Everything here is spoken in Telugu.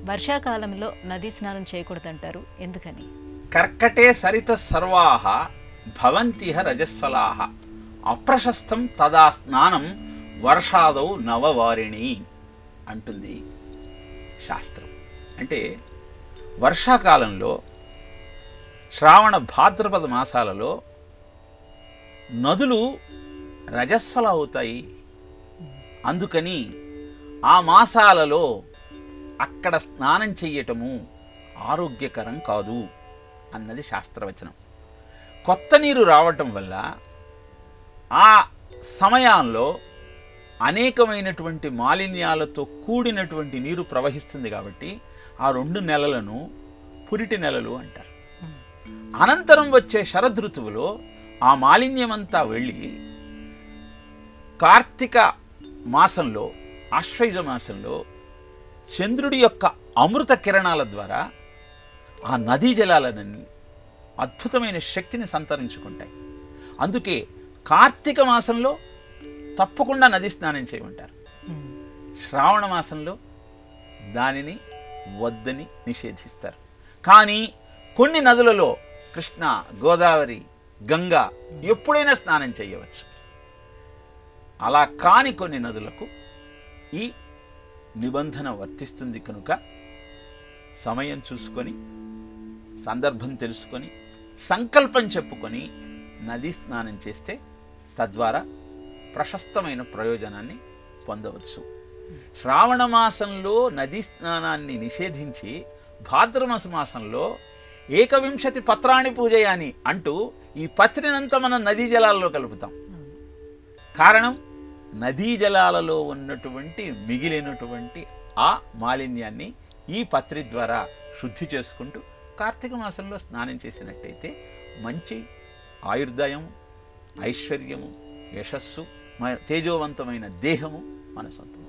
వర్షాకాలంలో నదీ స్నానం చేయకూడదంటారు, ఎందుకని? కర్కటే సరిత సర్వాహ భవంతిహ రజస్వలాహ అప్రశస్తం తదా స్నానం వర్షాదౌ నవవారిణి అంటుంది శాస్త్రం. అంటే వర్షాకాలంలో శ్రావణ భాద్రపద మాసాలలో నదులు రజస్వల అవుతాయి. అందుకని ఆ మాసాలలో అక్కడ స్నానం చెయ్యటము ఆరోగ్యకరం కాదు అన్నది శాస్త్రవచనం. కొత్త నీరు రావటం వల్ల ఆ సమయాల్లో అనేకమైనటువంటి మాలిన్యాలతో కూడినటువంటి నీరు ప్రవహిస్తుంది. కాబట్టి ఆ 2 నెలలను పురిటి నెలలు అంటారు. అనంతరం వచ్చే శరదృతువులో ఆ మాలిన్యమంతా వెళ్ళి కార్తీక మాసంలో, ఆశ్వయుజ మాసంలో చంద్రుడి యొక్క అమృత కిరణాల ద్వారా ఆ నదీ జలాలన్నీ అద్భుతమైన శక్తిని సంతరించుకుంటాయి. అందుకే కార్తీక మాసంలో తప్పకుండా నది స్నానం చేయమంటారు. శ్రావణ మాసంలో దానిని వద్దని నిషేధిస్తారు. కానీ కొన్ని నదులలో కృష్ణ, గోదావరి, గంగా ఎప్పుడైనా స్నానం చేయవచ్చు. అలా కాని కొన్ని నదులకు ఈ నిబంధన వర్తిస్తుంది. కనుక సమయం చూసుకొని, సందర్భం తెలుసుకొని, సంకల్పం చెప్పుకొని నదీ స్నానం చేస్తే తద్వారా ప్రశస్తమైన ప్రయోజనాన్ని పొందవచ్చు. శ్రావణ మాసంలో నదీ స్నానాన్ని నిషేధించి భాద్రమాస మాసంలో 21 పత్రాణి పూజయాని అంటూ ఈ పత్రినంతా మనం నదీ జలాలలో కలుపుతాం. కారణం, నదీ జలాలలో ఉన్నటువంటి మిగిలినటువంటి ఆ మాలిన్యాన్ని ఈ పత్రి ద్వారా శుద్ధి చేసుకుంటూ కార్తీక మాసంలో స్నానం చేసినట్టయితే మంచి ఆయుర్దాయము, ఐశ్వర్యము, యశస్సు, తేజోవంతమైన దేహము మన సొంతం.